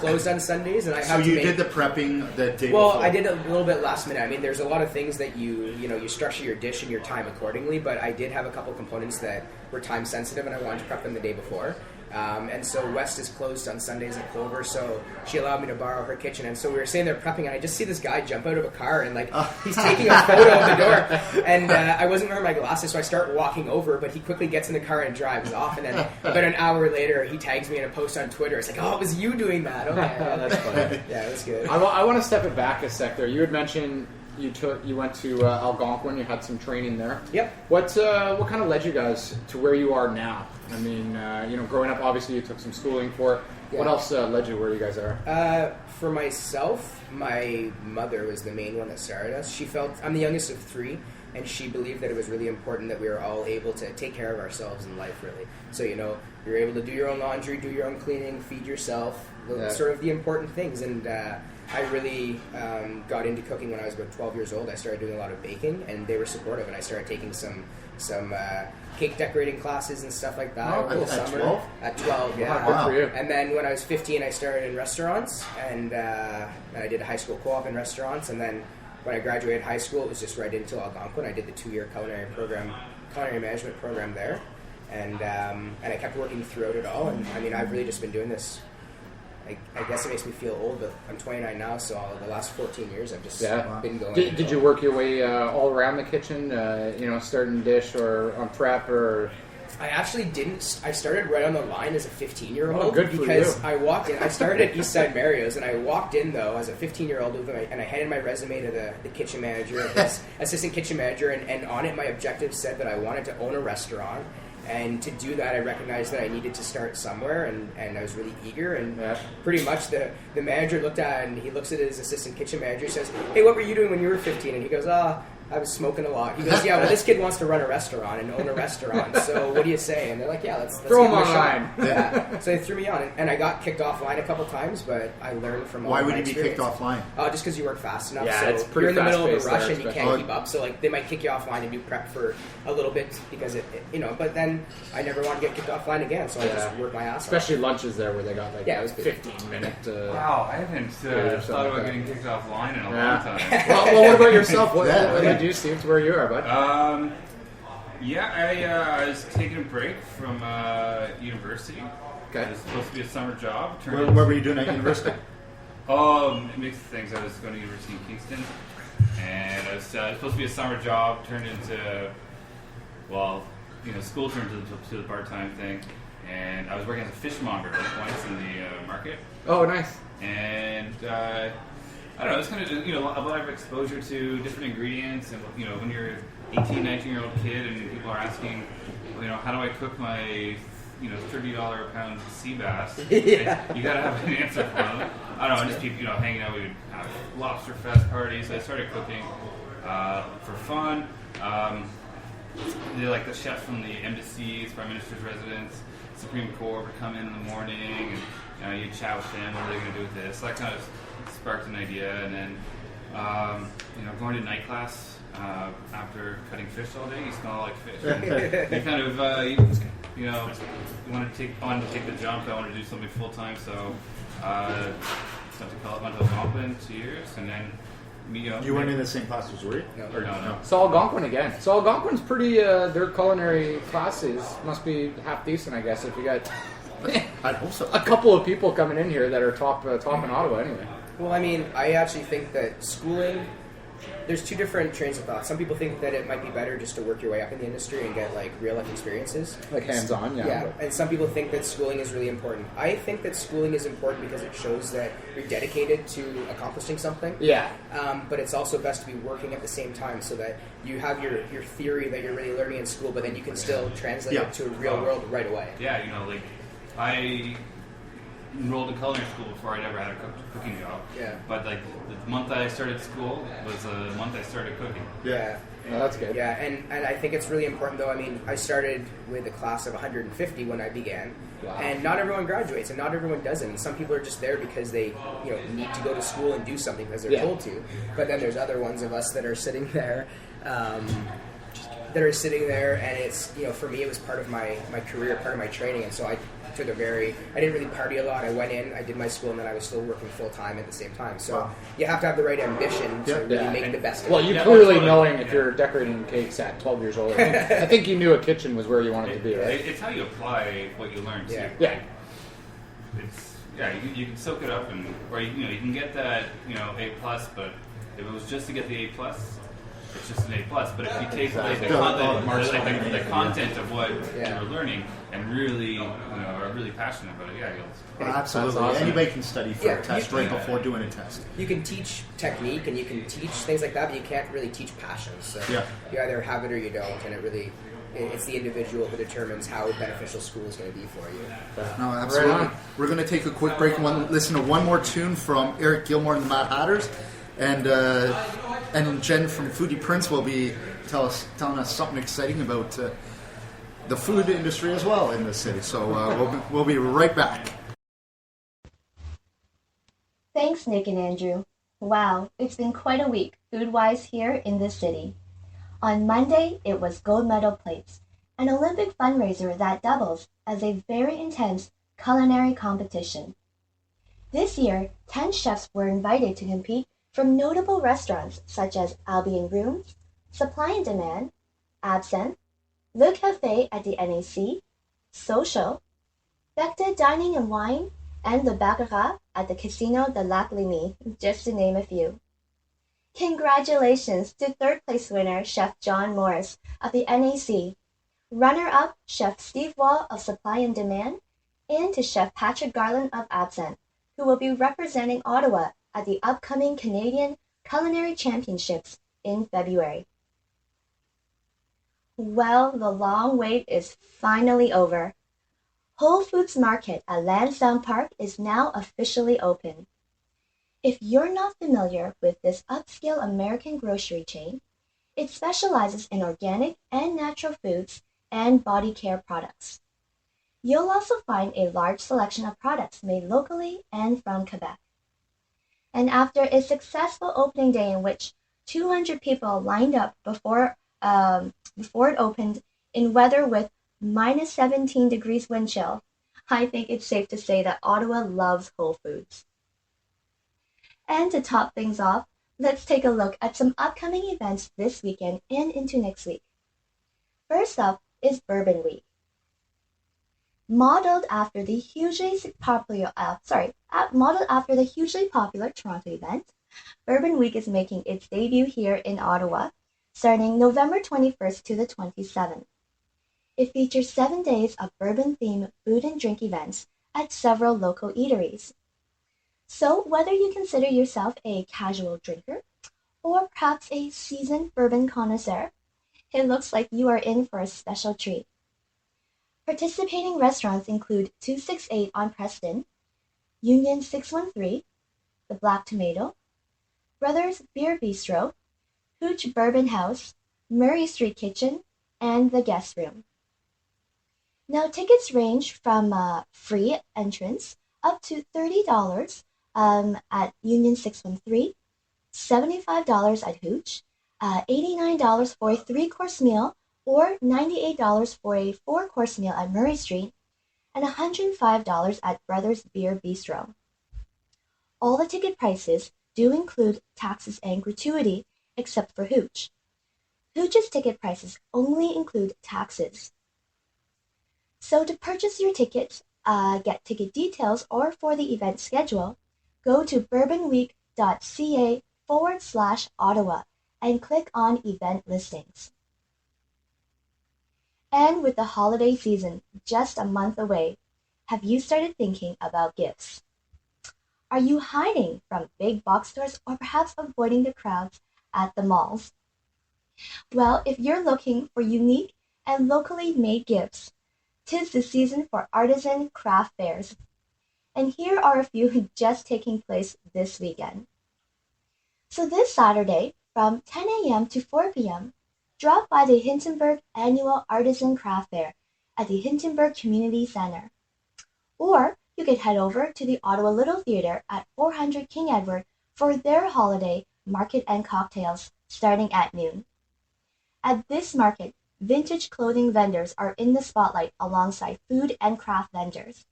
closed on Sundays, and I So have to you make... did the prepping the day Well, before? I did a little bit last minute. I mean, there's a lot of things that you structure your dish and your time accordingly, but I did have a couple components that were time sensitive, and I wanted to prep them the day before. And so West is closed on Sundays at Clover, so she allowed me to borrow her kitchen. And so we were sitting there prepping, and I just see this guy jump out of a car, and he's taking a photo of the door. And I wasn't wearing my glasses, so I start walking over, but he quickly gets in the car and drives off. And then about an hour later, he tags me in a post on Twitter. It's like, oh, it was you doing that. Okay, That's funny. yeah, it was good. I want to step it back a sec there. You had mentioned you went to Algonquin. You had some training there. Yep. What kind of led you guys to where you are now? I mean, growing up, obviously you took some schooling for it. Yeah. What else led you where you guys are? For myself, my mother was the main one that started us. She felt, I'm the youngest of three, and she believed that it was really important that we were all able to take care of ourselves in life, really. So, you're able to do your own laundry, do your own cleaning, feed yourself, sort of the important things. And I really got into cooking when I was about 12 years old. I started doing a lot of baking, and they were supportive, and I started taking some cake decorating classes and stuff like that over the summer. 12? At 12, yeah. Wow. Good for you. And then when I was 15, I started in restaurants, and I did a high school co-op in restaurants. And then when I graduated high school, it was just right into Algonquin. I did the 2-year culinary management program there, and I kept working throughout it all. And I mean, I've really just been doing this. I guess it makes me feel old, but I'm 29 now, so the last 14 years I've just been going. Did you work your way all around the kitchen, starting dish or on prep or? I actually didn't. I started right on the line as a 15-year-old. Oh, good for because you. I walked in. I started at Eastside Mario's, and I walked in though as a 15-year-old, and I handed my resume to the kitchen manager, this assistant kitchen manager, and on it my objective said that I wanted to own a restaurant. And to do that, I recognized that I needed to start somewhere, and I was really eager. And pretty much the manager looked at it, and he looks at his assistant kitchen manager, says, "Hey, what were you doing when you were 15?" And he goes, I was smoking a lot. He goes, "Yeah, well, this kid wants to run a restaurant and own a restaurant, so what do you say?" And they're like, "Yeah, let's throw give him him a on shot." line. Yeah. So they threw me on, and I got kicked offline a couple times, but I learned from all Why my would you be experience. kicked offline? Just because you weren't fast enough. Yeah, so it's pretty you're in the middle of a fast-paced rush there, and you especially. can't keep up. So they might kick you offline and do prep for a little bit because But then I never want to get kicked offline again, so I just work my ass off. Especially lunches there where they got it was good. 15-minute. Wow, I haven't thought about getting kicked offline in a long time. well, what about yourself? What did you do, Steve, to where you are, bud? I was taking a break from university. Okay. It was supposed to be a summer job. Where were you doing at university? Mixed things. I was going to university in Kingston, and it was supposed to be a summer job. Turned into, school turned to the part-time thing, and I was working as a fishmonger at points in the market. Oh, nice. And I don't know. It's kind of a lot of exposure to different ingredients, and when you're 18, 19-year-old kid, and people are asking, how do I cook my, $30 a pound sea bass? Yeah. You gotta have an answer for them. I don't know, just keep, hanging out. We would have lobster fest parties. So I started cooking for fun. The chefs from the embassies, prime minister's residence, Supreme Court would come in the morning, and you'd chat with them. What are they going to do with this? So that kind of sparked an idea, and then going to night class. After cutting fish all day, you smell like fish. And you kind of, wanted to take the jump. I wanted to do something full time, so went to Algonquin 2 years, and then You weren't in the same class as were you? No. So Algonquin again. So Algonquin's pretty. Their culinary classes must be half decent, I guess. If you got I'd hope so. a couple of people coming in here that are top in Ottawa, anyway. Well, I mean, I actually think that schooling, there's two different trains of thought. Some people think that it might be better just to work your way up in the industry and get real life experiences. Like hands-on, yeah. Yeah, and some people think that schooling is really important. I think that schooling is important because it shows that you're dedicated to accomplishing something. Yeah. But it's also best to be working at the same time so that you have your theory that you're really learning in school, but then you can still translate it to a real world right away. Yeah, I enrolled in culinary school before I'd ever had a cooking job. Yeah. But the month I started school was the month I started cooking. Yeah. Well, that's good. Yeah, and I think it's really important, though. I mean, I started with a class of 150 when I began, and not everyone graduates, and not everyone doesn't. And some people are just there because they, need to go to school and do something because they're told to. But then there's other ones of us that are sitting there, and it's, for me, it was part of my career, part of my training, and so took a very, I didn't really party a lot. I went in, I did my school, and then I was still working full time at the same time. So you have to have the right ambition to really make the best of it. Well, you clearly knowing if you're decorating cakes at 12 years old, I think you knew a kitchen was where you wanted to be, right? It's how you apply what you learned too. Yeah. You can soak it up, or you can get that A+, but if it was just to get the A+, it's just an A+. But if you take the content of what you're learning and really are really passionate about it, absolutely. Awesome. Anybody can study for a test right before doing a test. You can teach technique and you can teach things like that, but you can't really teach passion. So you either have it or you don't, and it's the individual who determines how beneficial school is going to be for you. No, absolutely. We're going to take a quick break and listen to one more tune from Eric Gilmore and the Mad Hatters, and Jen from Foodie Prince will be telling us something exciting about the food industry as well in the city. So we'll be right back. Thanks, Nick and Andrew. Wow, it's been quite a week food-wise here in the city. On Monday, it was gold medal plates, an Olympic fundraiser that doubles as a very intense culinary competition. This year, 10 chefs were invited to compete from notable restaurants such as Albion Rooms, Supply and Demand, Absinthe, Le Café at the NAC, Social, Becta Dining and Wine, and the Baccarat at the Casino de Lac Lémy, just to name a few. Congratulations to third-place winner Chef John Morris of the NAC, runner-up Chef Steve Wall of Supply and Demand, and to Chef Patrick Garland of Absinthe, who will be representing Ottawa at the upcoming Canadian Culinary Championships in February. Well, the long wait is finally over. Whole Foods Market at Lansdowne Park is now officially open. If you're not familiar with this upscale American grocery chain, it specializes in organic and natural foods and body care products. You'll also find a large selection of products made locally and from Quebec. And after a successful opening day in which 200 people lined up before it opened in weather with minus 17 degrees wind chill, I think it's safe to say that Ottawa loves Whole Foods. And to top things off, let's take a look at some upcoming events this weekend and into next week. First up is Bourbon Week. Modeled after the hugely popular Toronto event, Bourbon Week is making its debut here in Ottawa, starting November 21st to the 27th. It features 7 days of bourbon-themed food and drink events at several local eateries. So whether you consider yourself a casual drinker or perhaps a seasoned bourbon connoisseur, it looks like you are in for a special treat. Participating restaurants include 268 on Preston, Union 613, The Black Tomato, Brothers Beer Bistro, Hooch Bourbon House, Murray Street Kitchen, and The Guest Room. Now tickets range from free entrance up to $30 at Union 613, $75 at Hooch, $89 for a 3-course meal or $98 for a 4-course meal at Murray Street, and $105 at Brothers Beer Bistro. All the ticket prices do include taxes and gratuity except for Hooch. Hooch's ticket prices only include taxes. So to purchase your tickets, get ticket details, or for the event schedule, go to bourbonweek.ca/Ottawa and click on event listings. And with the holiday season just a month away, have you started thinking about gifts? Are you hiding from big box stores or perhaps avoiding the crowds at the malls? Well, if you're looking for unique and locally made gifts, 'tis the season for artisan craft fairs. And here are a few just taking place this weekend. So this Saturday, from 10 a.m. to 4 p.m., drop by the Hintonburg Annual Artisan Craft Fair at the Hintonburg Community Center. Or you could head over to the Ottawa Little Theatre at 400 King Edward for their holiday market and cocktails starting at noon. At this market, vintage clothing vendors are in the spotlight alongside food and craft vendors.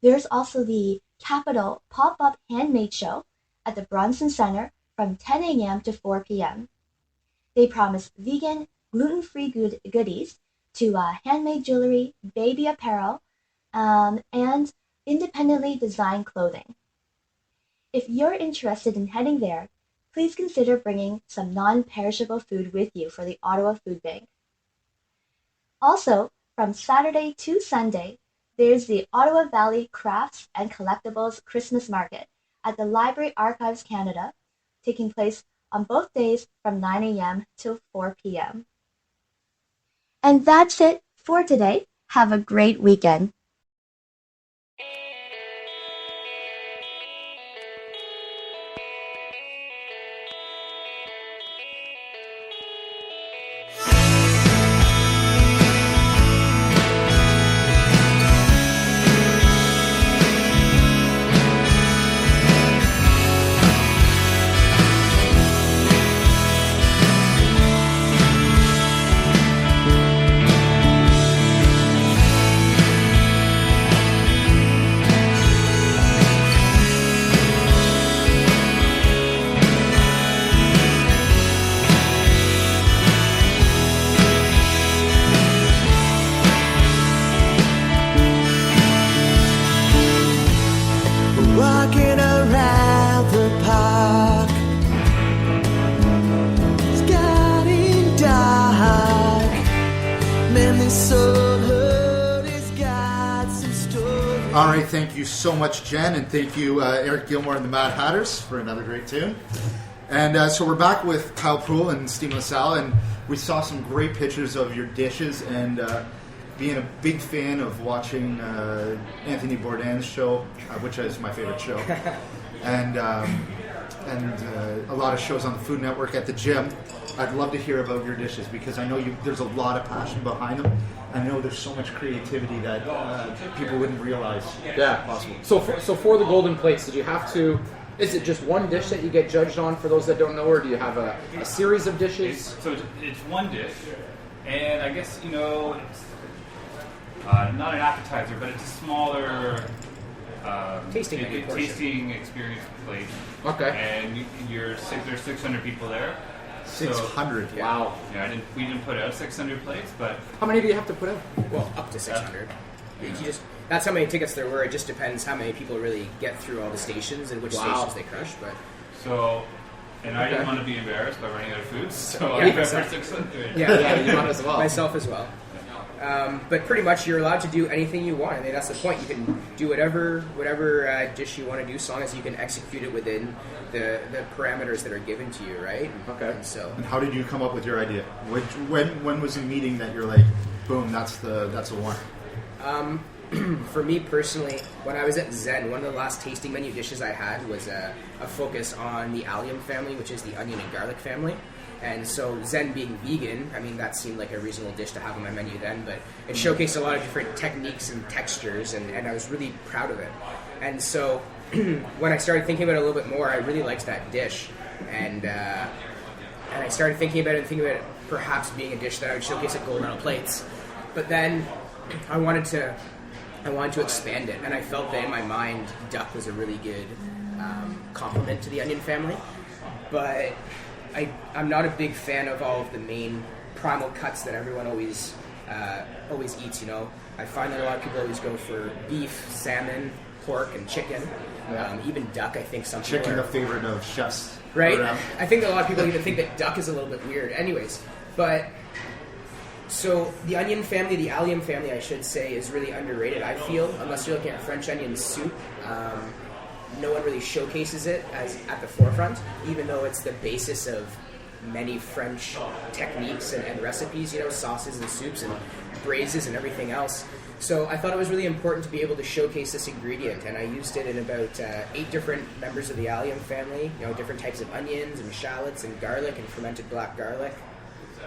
There's also the Capital Pop-Up Handmade Show at the Bronson Center from 10 a.m. to 4 p.m. They promise vegan, gluten-free goodies to handmade jewelry, baby apparel, and independently designed clothing. If you're interested in heading there, please consider bringing some non-perishable food with you for the Ottawa Food Bank. Also, from Saturday to Sunday, there's the Ottawa Valley Crafts and Collectibles Christmas Market at the Library Archives Canada, taking place on both days from 9 a.m. till 4 p.m. And that's it for today. Have a great weekend. Walking around the park, it's getting dark. Man, this soul hurt has got some stories. All right, thank you so much, Jen, and thank you, Eric Gilmore and the Mad Hatters, for another great tune. And so we're back with Kyle Proulx and Proulx LaSalle, and we saw some great pictures of your dishes, and being a big fan of watching Anthony Bourdain's show, which is my favorite show, and a lot of shows on the Food Network at the gym. I'd love to hear about your dishes because I know there's a lot of passion behind them. I know there's so much creativity that people wouldn't realize possible. So for the golden plates, did you have to? Is it just one dish that you get judged on for those that don't know, or do you have a series of dishes? It's one dish, and I guess it's not an appetizer, but it's a smaller Tasting experience plate. Okay. And there's 600 people there. 600. So, Wow. Yeah, we didn't put out 600 plates, but How many do you have to put out? Well, up to 600. That's how many tickets there were. It just depends how many people really get through all the stations and which stations they crush. But I didn't want to be embarrassed by running out of food, so Yeah, I put exactly. 600. Yeah, you might as well. Myself as well. But pretty much you're allowed to do anything you want. I mean, that's the point. You can do whatever dish you want to do, as long as you can execute it within the parameters that are given to you, right? Okay. And how did you come up with your idea? When was the meeting that you're like, boom, that's the one? For me personally, when I was at Zen, one of the last tasting menu dishes I had was a focus on the allium family, which is the onion and garlic family. And so Zen being vegan, I mean, that seemed like a reasonable dish to have on my menu then, but it showcased a lot of different techniques and textures, and I was really proud of it. And so when I started thinking about it a little bit more, I really liked that dish. And I started thinking about it perhaps being a dish that I would showcase at Gold Medal Plates. But then I wanted to expand it, and I felt that in my mind, duck was a really good complement to the onion family. But I'm not a big fan of all of the main primal cuts that everyone always eats. I find that a lot of people always go for beef, salmon, pork, and chicken. Even duck, I think some people Chicken, are a favorite of chefs. right. around. I think that a lot of people even think that duck is a little bit weird. Anyways, but so the onion family, the allium family, I should say, is really underrated. I feel, unless you're looking at French onion soup. No one really showcases it as at the forefront, even though it's the basis of many French techniques and recipes, sauces and soups and braises and everything else. So I thought it was really important to be able to showcase this ingredient, and I used it in about 8 different members of the allium family, different types of onions and shallots and garlic and fermented black garlic.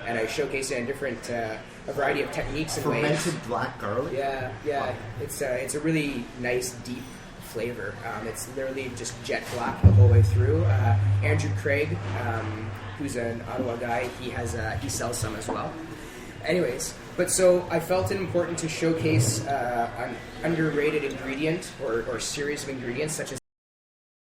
And I showcased it in different, a variety of techniques and ways. Fermented black garlic? Yeah. Wow. It's a really nice, deep flavor. It's literally just jet black the whole way through. Andrew Craig, who's an Ottawa guy, he sells some as well. anyways, but so I felt it important to showcase an underrated ingredient or series of ingredients such as